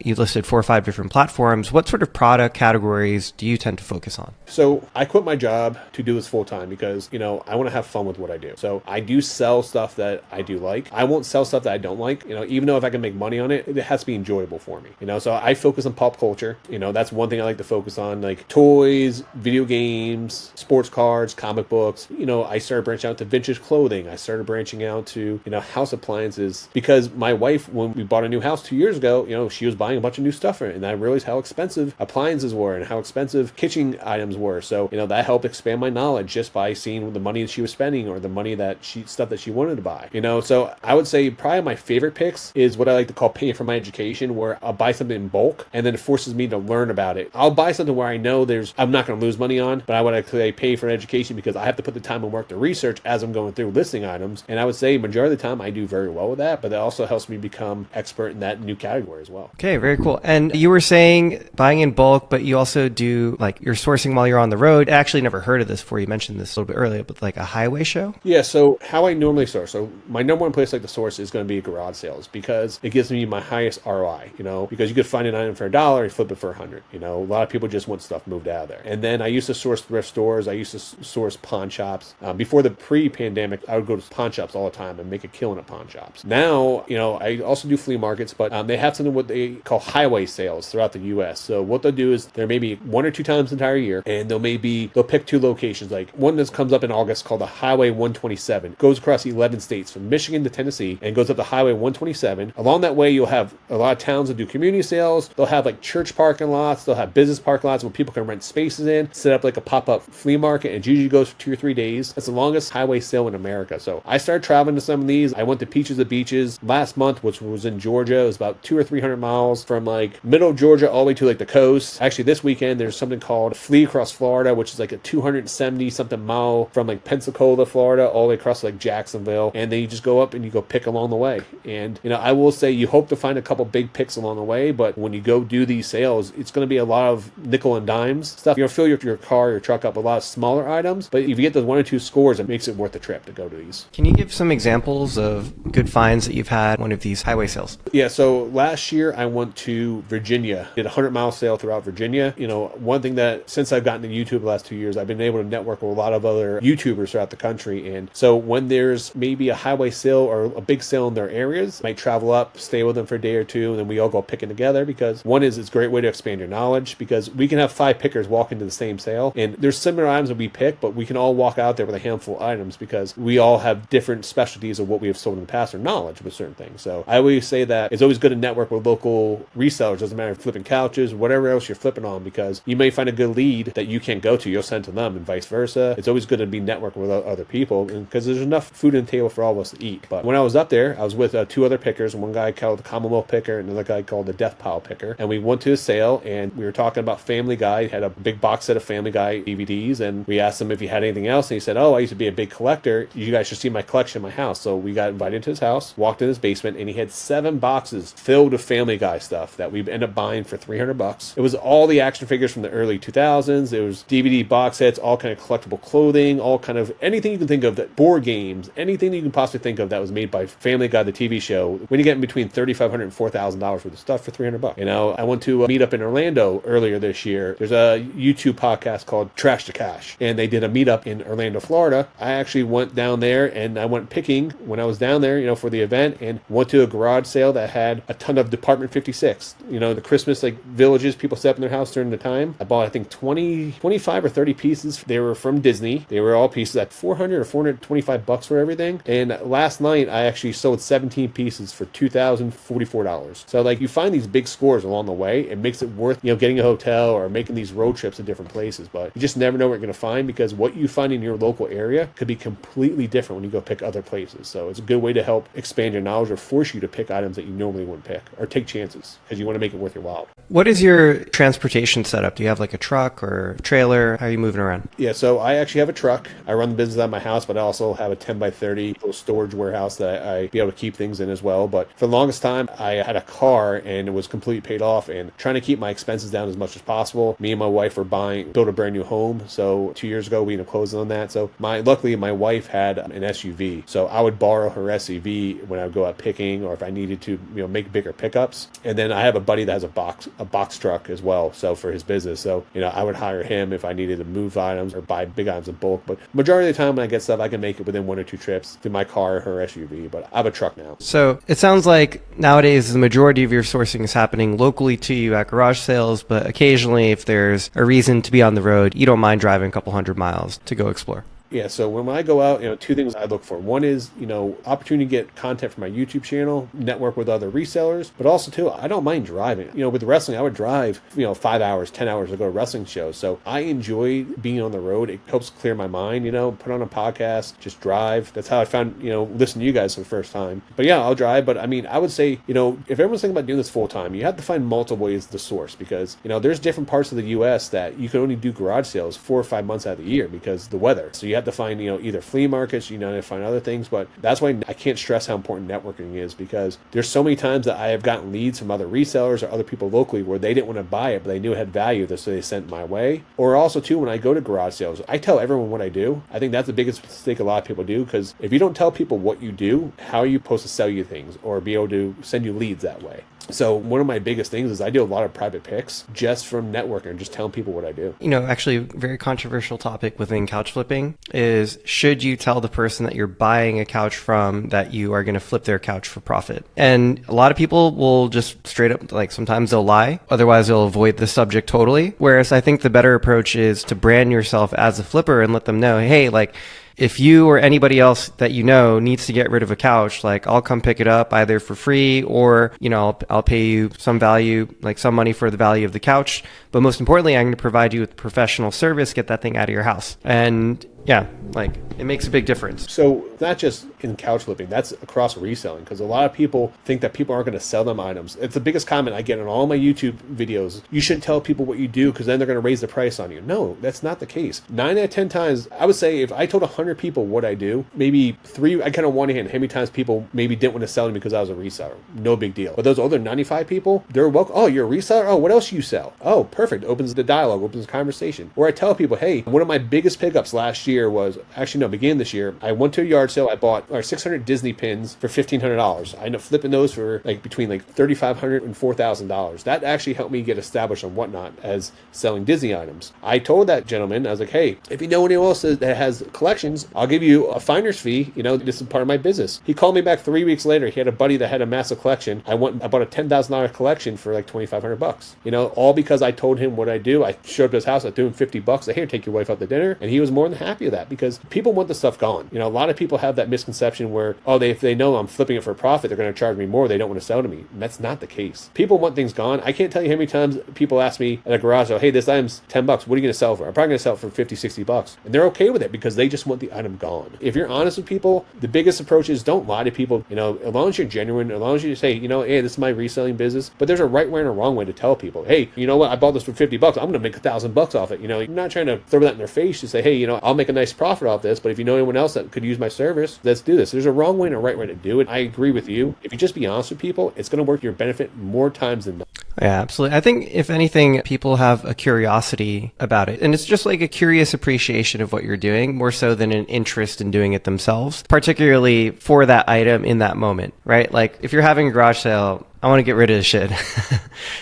you listed 4 or 5 different platforms. What sort of product categories do you tend to focus on? So I quit my job to do this full time because, I want to have fun with what I do. So I do sell stuff that I do like. I won't sell stuff that I don't like, even though if I can make money on it, it has to be enjoyable for me, So I focus on pop culture. That's one thing I like to focus on, like toys, video games, sports cards, comic books. I started branching out to vintage clothing. I started branching out to, house appliances because my wife, when we bought a new house 2 years ago, she was buying a bunch of new stuff for it. And I realized how expensive appliances were and how expensive kitchen items were. So, that helped expand my knowledge just by seeing the money that she was spending or the money that stuff that she wanted to buy, So I would say probably my favorite picks is what I like to call paying for my education, where I'll buy something in bulk and then it forces me to learn about it. I'll buy something where I know I'm not going to lose money on, but I would actually pay for education because I have to put the time and work to research as I'm going through listing items. And I would say majority of the time I do very well with that, but that also helps me become expert in that new category as well. Okay, very cool. And you were saying buying in bulk, but you also do you're sourcing while you're on the road. I actually never heard of this before. You mentioned this a little bit earlier, but like a highway show? Yeah, so how I normally source. So my number one place I like to source is going to be garage sales because it gives me my highest ROI, because you could find an item for $1 and flip it for $100. A lot of people just want stuff moved out of there. And then I used to source thrift stores. I used to source pawn shops. Before the pre-pandemic, I would go to pawn shops all the time and make a killing at pawn shops. Now, I also do flea markets, but they have something what they call highway sales throughout the U.S. So what they'll do is there may be 1 or 2 times the entire year, and they'll pick 2 locations. Like one that comes up in August called the Highway 127, goes across 11 states from Michigan to Tennessee and goes up the Highway 127. Along that way, you'll have a lot of towns that do community sales. They'll have church parking lots. They'll have business parking lots where people can rent spaces in, set up a pop-up flea market, and it usually goes for 2 or 3 days. That's the longest highway sale in America. So I started traveling to some of these. I went to Peaches of Beaches last month, which was in Georgia. It was about 200 or 300 miles from middle of Georgia all the way to the coast. Actually, this weekend there's something called Flea Across Florida, which is a 270 something mile from Pensacola, Florida, all the way across Jacksonville. And then you just go up and you go pick along the way. And I will say you hope to find a couple big picks along the way, but when you go do these sales, it's going to be a lot of nickel and dimes stuff. You'll fill your car, your truck up with a lot of smaller items, but if you get those 1 or 2 scores, it makes it worth the trip to go to these. Can you give some examples of good finds that you've had one of these highway sales? Yeah, so last year I went to Virginia, did a 100-mile sale throughout Virginia. One thing that since I've gotten to YouTube the last 2 years, I've been able to network with a lot of other YouTubers throughout the country, and So when there's maybe a highway sale or a big sale in their areas, I might travel up, stay with them for a day or two, and then we all go picking together, because one is it's a great way to expand your knowledge, because we can have 5 pickers walk into the same sale and there's similar items that we pick, but we can all walk out there with a handful of items because we all have different specialties of what we have sold in the past or knowledge with certain things. So I always say that it's always good to network with local resellers. Doesn't matter if flipping couches, whatever else you're flipping on, because you may find a good lead that you can't go to. You'll send to them and vice versa. It's always good to be networking with other people, because there's enough food on the table for all of us to eat. But when I was up there, I was with 2 other pickers. One guy called the Commonwealth Picker and another guy called the Death Pile Picker. And we went to a sale and we were talking about Family Guy. He had a big box set of Family Guy DVDs, and we asked him if he had anything else. And he said, "Oh, I used to be a big collector. You guys should see my collection in my house." So we got invited to his house, walked in his basement, and he had 7 boxes filled with Family Guy stuff that we ended up buying for $300. It was all the action figures from the early 2000s. It was DVD box sets, all kind of collectible clothing, all kind of anything you can think of, that board games, anything that you can possibly think of that was made by Family Guy, the TV show. When you get in between $3,500 and $4,000 worth of stuff for $300. You know, I went to a meetup in Orlando earlier this year. There's a YouTube podcast called Trash to Cash, and they did a meetup in Orlando, Florida. I actually went down there and I went picking when I was down there, you know, for the event, and went to a garage sale that had a ton of Department 56. You know, the Christmas like villages people set up in their house during the time. I bought, I think, 25 or 30 pieces. They were from Disney. They were all pieces at $400 or $425 for everything. And last night I actually sold 17 pieces for $2,044. So like, you find these big scores along the way. It makes it worth, you know, getting a hotel or making these road trips to different places. But you just never know what you're going to find, because what you find in your local area could be completely different when you go pick other places. So it's a good way to help expand your knowledge or force you to pick items that you normally wouldn't pick, or take chances because you want to make it worth your while. What is your transportation setup? Do you have like a truck or trailer? How are you moving around? Yeah, so I actually have a truck. I run the business out of my house, but I also have a 10 by 30 little storage warehouse that I be able to keep things in as well. But for the longest time, I had a car and it was completely paid off, and trying to keep my expenses down as much as possible. Me and my wife were built a brand new home. So 2 years ago, we ended up closing on that. So luckily my wife had an SUV. So I would borrow her SUV when I would go out picking, or if I needed to, you know, make bigger pickups. And then I have a buddy that has a box truck as well, so for his business. So, you know, I would hire him if I needed to move items or buy big items in bulk. But majority of the time when I get stuff, I can make it within 1 or 2 trips to my car or her SUV. But I have a truck now. So it sounds like nowadays the majority of your sourcing is happening locally to you at garage sales, but occasionally if there's a reason to be on the road, you don't mind driving a couple 100 miles to go explore. Yeah, so when I go out, you know, 2 things I look for. One is, you know, opportunity to get content from my YouTube channel, network with other resellers, but also too, I don't mind driving. You know, with wrestling, I would drive, you know, 5 hours, 10 hours to go to wrestling shows. So I enjoy being on the road. It helps clear my mind, you know, put on a podcast, just drive. That's how I found, you know, listening to you guys for the first time. But yeah, I'll drive. But I mean, I would say, you know, if everyone's thinking about doing this full time, you have to find multiple ways to source, because, you know, there's different parts of the U.S. that you can only do garage sales 4 or 5 months out of the year because of the weather. So you have to find, you know, either flea markets, you know, to find other things. But that's why I can't stress how important networking is, because there's so many times that I have gotten leads from other resellers or other people locally where they didn't want to buy it, but they knew it had value, so they sent my way. Or also too, when I go to garage sales, I tell everyone what I do. I think that's the biggest mistake a lot of people do, because if you don't tell people what you do, how are you supposed to sell you things or be able to send you leads that way? So one of my biggest things is I do a lot of private picks just from networking and just telling people what I do. You know, actually a very controversial topic within couch flipping is, should you tell the person that you're buying a couch from that you are going to flip their couch for profit? And a lot of people will just straight up, like, sometimes they'll lie, otherwise they'll avoid the subject totally. Whereas I think the better approach is to brand yourself as a flipper and let them know, hey, like, if you or anybody else that you know needs to get rid of a couch, like, I'll come pick it up either for free or, you know, I'll pay you some value, like some money for the value of the couch. But most importantly, I'm going to provide you with professional service, get that thing out of your house. And yeah, like, it makes a big difference. So not just in couch flipping, that's across reselling, because a lot of people think that people aren't going to sell them items. It's the biggest comment I get on all my YouTube videos. You shouldn't tell people what you do because then they're going to raise the price on you. No, that's not the case. 9 out of 10 times, I would say if I told 100 people what I do, maybe 3, I kind of want to hand how many times people maybe didn't want to sell me because I was a reseller. No big deal. But those other 95 people, they're welcome. Oh, you're a reseller? Oh, what else you sell? Oh, perfect. Opens the dialogue, opens the conversation. Or I tell people, hey, one of my biggest pickups last year year was, actually no, beginning this year, I went to a yard sale. I bought 600 Disney pins for $1,500. I ended up flipping those for like between like $3,500 and $4,000. That actually helped me get established on Whatnot as selling Disney items. I told that gentleman, I was like, hey, if you know anyone else that has collections, I'll give you a finder's fee. You know, this is part of my business. He called me back 3 weeks later. He had a buddy that had a massive collection. I bought a $10,000 collection for like $2,500. You know, all because I told him what I do. I showed up to his house. I threw him $50. I said, here, take your wife out to dinner. And he was more than happy with that because people want the stuff gone. You know, a lot of people have that misconception where, if they know I'm flipping it for profit, they're going to charge me more. They don't want to sell to me. And that's not the case. People want things gone. I can't tell you how many times people ask me at a garage, hey, this item's $10. What are you going to sell for? I'm probably going to sell it for $50, $60. And they're okay with it because they just want the item gone. If you're honest with people, the biggest approach is don't lie to people. You know, as long as you're genuine, as long as you say, hey, this is my reselling business. But there's a right way and a wrong way to tell people, hey, you know what? I bought this for $50. I'm going to make $1,000 off it. You know, you're not trying to throw that in their face to say, hey, I'll make a nice profit off this. But if you know anyone else that could use my service, let's do this. There's a wrong way and a right way to do it. I agree with you. If you just be honest with people, it's going to work to your benefit more times than not. Yeah, absolutely. I think if anything, people have a curiosity about it. And it's just like a curious appreciation of what you're doing, more so than an interest in doing it themselves, particularly for that item in that moment, right? Like if you're having a garage sale, I want to get rid of this shit.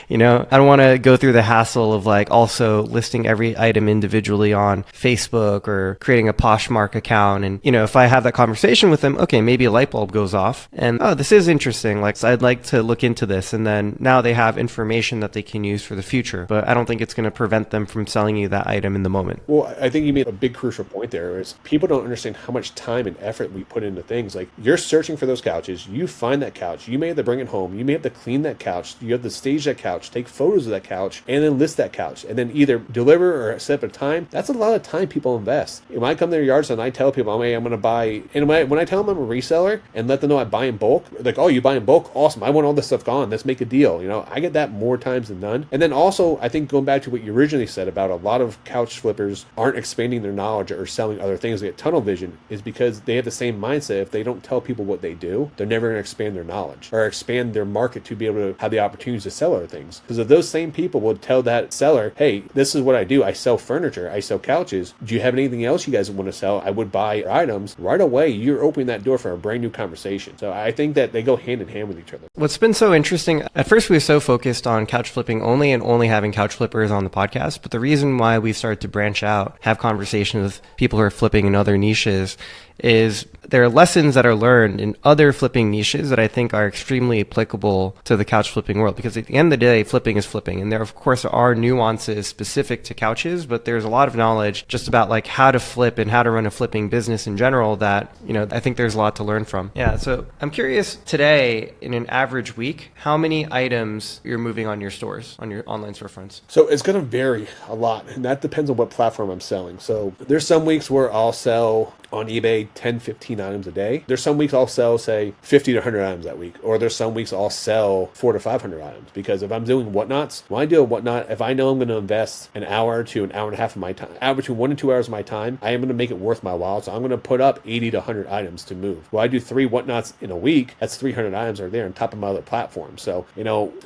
I don't want to go through the hassle of like also listing every item individually on Facebook or creating a Poshmark account. And, if I have that conversation with them, okay, maybe a light bulb goes off and, this is interesting. Like, I'd like to look into this. And then now they have information that they can use for the future. But I don't think it's going to prevent them from selling you that item in the moment. Well, I think you made a big crucial point there is people don't understand how much time and effort we put into things. Like you're searching for those couches. You find that couch. You may have to bring it home. You may have to clean that couch. You have to stage that couch, take photos of that couch, and then list that couch, and then either deliver or set up a time. That's a lot of time people invest. When I come to their yard sale and I tell people, hey, I'm going to buy, and when I tell them I'm a reseller and let them know I buy in bulk, like, oh, you buy in bulk? Awesome. I want all this stuff gone. Let's make a deal. I get that more times than none. And then also, I think going back to what you originally said about a lot of couch flippers aren't expanding their knowledge or selling other things. They get tunnel vision is because they have the same mindset. If they don't tell people what they do, they're never going to expand their knowledge or expand their market to be able to have the opportunities to sell other things. Because if those same people would tell that seller, hey, this is what I do. I sell furniture. I sell couches. Do you have anything else you guys want to sell? I would buy items. Right away, you're opening that door for a brand new conversation. So I think that they go hand in hand with each other. What's been so interesting, at first we were so focused on couch flipping only and only having couch flippers on the podcast. But the reason why we've started to branch out, have conversations with people who are flipping in other niches is there are lessons that are learned in other flipping niches that I think are extremely applicable to the couch flipping world. Because at the end of the day, flipping is flipping. And there, of course, are nuances specific to couches, but there's a lot of knowledge just about like how to flip and how to run a flipping business in general that, I think there's a lot to learn from. Yeah. So I'm curious today, in an average week, how many items you're moving on your stores, on your online storefronts? So it's going to vary a lot. And that depends on what platform I'm selling. So there's some weeks where I'll sell on eBay 10, 15 items a day. There's some weeks I'll sell, say, 50 to 100 items that week. Or there's some weeks I'll sell 400 to 500 items. Because if I'm doing whatnots, when I do a whatnot, if I know I'm going to invest an hour to an hour and a half of my time, between 1 and 2 hours of my time, I am going to make it worth my while. So I'm going to put up 80 to 100 items to move. Well, I do 3 whatnots in a week. That's 300 items are there on top of my other platforms. So,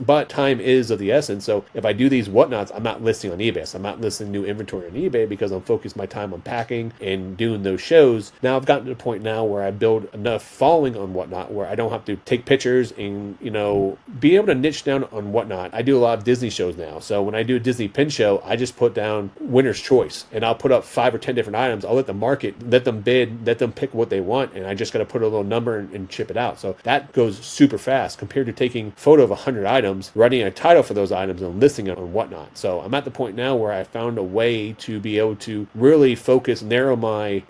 but time is of the essence. So if I do these whatnots, I'm not listing on eBay. So I'm not listing new inventory on eBay because I'm focused my time on packing and doing those shows. Now I've gotten to the point now where I build enough following on Whatnot where I don't have to take pictures and, be able to niche down on Whatnot. I do a lot of Disney shows now. So when I do a Disney pin show, I just put down winner's choice and I'll put up 5 or 10 different items. I'll let the market, let them bid, let them pick what they want. And I just got to put a little number and chip it out. So that goes super fast compared to taking a photo of 100 items, writing a title for those items and listing it on Whatnot. So I'm at the point now where I found a way to be able to really focus, narrow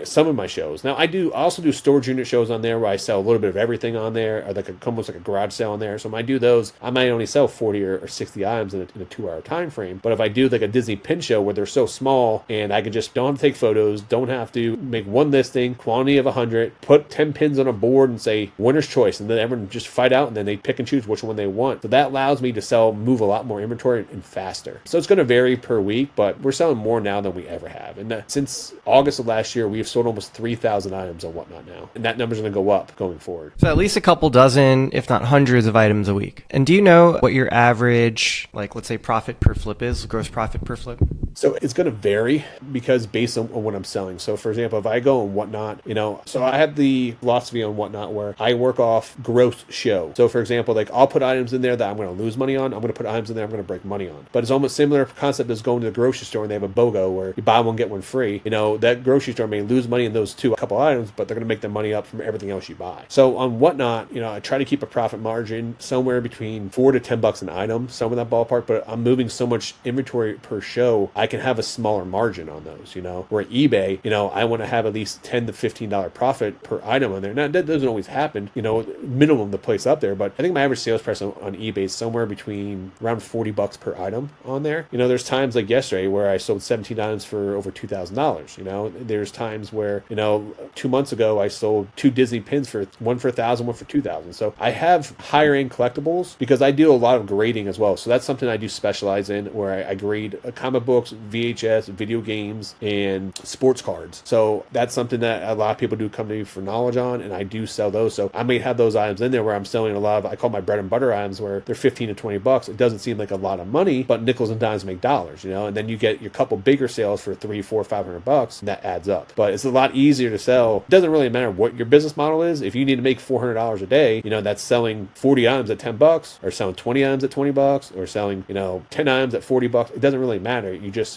some of my shows. Now I also do storage unit shows on there where I sell a little bit of everything on there, or almost like a garage sale on there. So when I do those, I might only sell 40 or 60 items in a 2-hour time frame. But if I do like a Disney pin show where they're so small and I can just don't have to take photos, don't have to make one listing, quantity of 100, put 10 pins on a board and say winner's choice, and then everyone just fight out and then they pick and choose which one they want. So that allows me to move a lot more inventory and faster. So it's going to vary per week, but we're selling more now than we ever have. And since August of last year, we've sold almost 3,000 items on Whatnot now. And that number's going to go up going forward. So at least a couple dozen, if not hundreds of items a week. And do you know what your average, let's say profit per flip is, gross profit per flip? So it's going to vary because based on what I'm selling. So for example, if I go on Whatnot, so I have the philosophy on Whatnot where I work off gross show. So for example, like I'll put items in there that I'm going to lose money on. I'm going to put items in there I'm going to break money on. But it's almost similar concept as going to the grocery store and they have a BOGO where you buy one, get one free. That grocery store may lose money in those couple items, but they're going to make their money up from everything else you buy. So on Whatnot, I try to keep a profit margin somewhere between $4 to $10 an item, somewhere in that ballpark, but I'm moving so much inventory per show, I can have a smaller margin on those, where at eBay, I want to have at least $10 to $15 profit per item on there. Now, that doesn't always happen, minimum the place up there, but I think my average sales price on eBay is somewhere between around $40 per item on there. There's times like yesterday where I sold 17 items for over $2,000. There's times where, 2 months ago, I sold 2 Disney pins for one for $1,000, one for $2,000. So I have higher end collectibles because I do a lot of grading as well. So that's something I do specialize in, where I grade comic books, VHS, video games, and sports cards. So that's something that a lot of people do come to me for knowledge on, and I do sell those. So I may have those items in there where I'm selling a lot of, I call my bread and butter items, where they're 15 to 20 bucks. It doesn't seem like a lot of money, but nickels and dimes make dollars, and then you get your couple bigger sales for $300, $400, $500, and that adds up. But it's a lot easier to sell. It doesn't really matter what your business model is. If you need to make $400 a day, that's selling 40 items at $10, or selling 20 items at $20, or selling, 10 items at $40. It doesn't really matter. You just,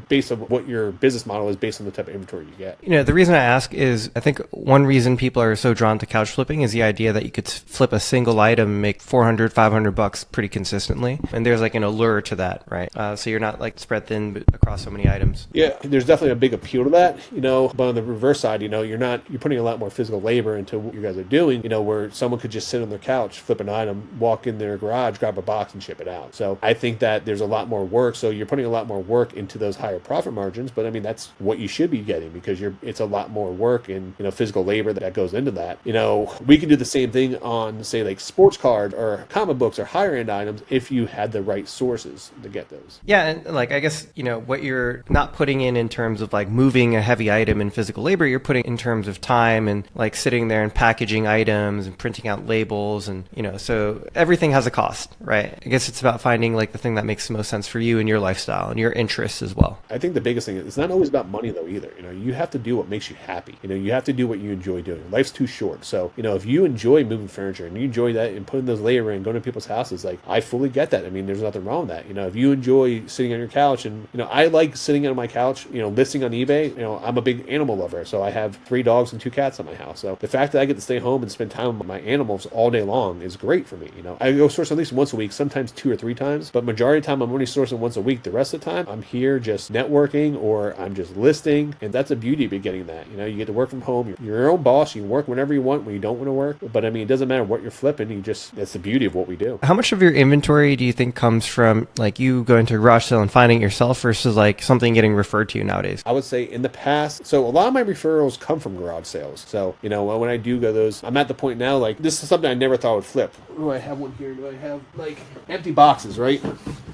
based on what your business model is, based on the type of inventory you get. The reason I ask is I think one reason people are so drawn to couch flipping is the idea that you could flip a single item and make $400, $500 pretty consistently. And there's like an allure to that, right? So you're not like spread thin across so many items. Yeah, there's definitely a big appeal to that, but on the reverse side, you're putting a lot more physical labor into what you guys are doing, where someone could just sit on their couch, flip an item, walk in their garage, grab a box and ship it out. So I think that there's a lot more work. So you're putting a lot more work into those higher profit margins, but I mean, that's what you should be getting because it's a lot more work and, physical labor that goes into that. We can do the same thing on, say, like sports cards or comic books or higher end items if you had the right sources to get those. Yeah. And like, I guess, what you're not putting in terms of like moving a heavy item in physical labor, you're putting in terms of time and like sitting there and packaging items and printing out labels and, so everything has a cost, right? I guess it's about finding like the thing that makes the most sense for you and your lifestyle and your interests as well. I think the biggest thing is it's not always about money though either. You have to do what makes you happy. You have to do what you enjoy doing. Life's too short. So, if you enjoy moving furniture and you enjoy that and putting those labor in, going to people's houses, like I fully get that. I mean, there's nothing wrong with that. If you enjoy sitting on your couch and, I like sitting on my couch, listing on eBay, I'm a big animal lover. So I have 3 dogs and 2 cats in my house. So the fact that I get to stay home and spend time with my animals all day long is great for me. I go source at least once a week, sometimes 2 or 3 times, but majority of the time I'm only sourcing once a week. The rest of the time I'm here just networking or I'm just listing. And that's the beauty of getting that. You get to work from home. You're your own boss. You can work whenever you want when you don't want to work. But I mean, it doesn't matter what you're flipping. That's the beauty of what we do. How much of your inventory do you think comes from like you going to a garage sale and finding it yourself versus like something getting referred to you nowadays? I would say in the past, so a lot of my referrals come from garage sales. So, when I do go those, I'm at the point now, like this is something I never thought would flip. Do I have one here? Do I have like empty boxes, right?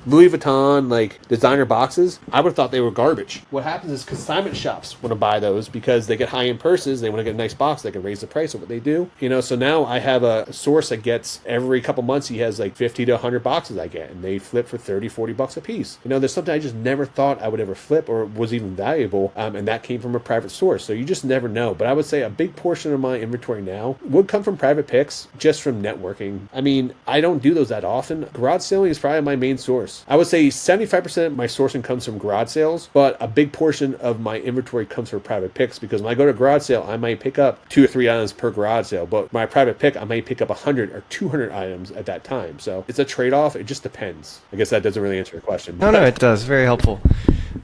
Louis Vuitton, like designer boxes. I would have thought they were garbage. What happens is consignment shops want to buy those because they get high-end purses. They want to get a nice box. They can raise the price of what they do. So now I have a source that gets every couple months, he has like 50 to 100 boxes I get, and they flip for 30, 40 bucks a piece. There's something I just never thought I would ever flip or was even valuable. And that came from a private source. So you just never know. But I would say a big portion of my inventory now would come from private picks, just from networking. I mean, I don't do those that often. Garage selling is probably my main source. I would say 75% of my sourcing comes from garage sales, but a big portion of my inventory comes from private picks because when I go to garage sale, I might pick up 2 or 3 items per garage sale, but my private pick, I might pick up 100 or 200 items at that time. So it's a trade-off. It just depends. I guess that doesn't really answer your question. No, it does. Very helpful.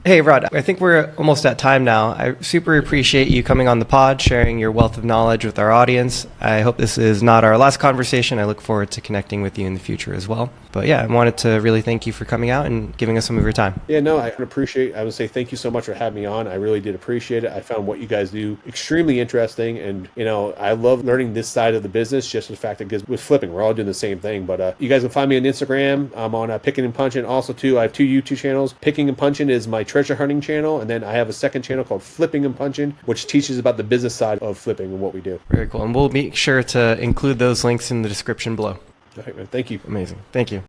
Hey, Rod, I think we're almost at time now. I super appreciate you coming on the pod, sharing your wealth of knowledge with our audience. I hope this is not our last conversation. I look forward to connecting with you in the future as well. But yeah, I wanted to really thank you for coming out and giving us some of your time. Yeah, no, I would say thank you so much for having me on. I really did appreciate it. I found what you guys do extremely interesting. And, I love learning this side of the business, just the fact that with flipping, we're all doing the same thing. But you guys can find me on Instagram. I'm on Picking and Punching. Also, too, I have 2 YouTube channels. Picking and Punching is my treasure hunting channel. And then I have a second channel called Flipping and Punching, which teaches about the business side of flipping and what we do. Very cool. And we'll make sure to include those links in the description below. All right, man. Thank you. Amazing. Thank you.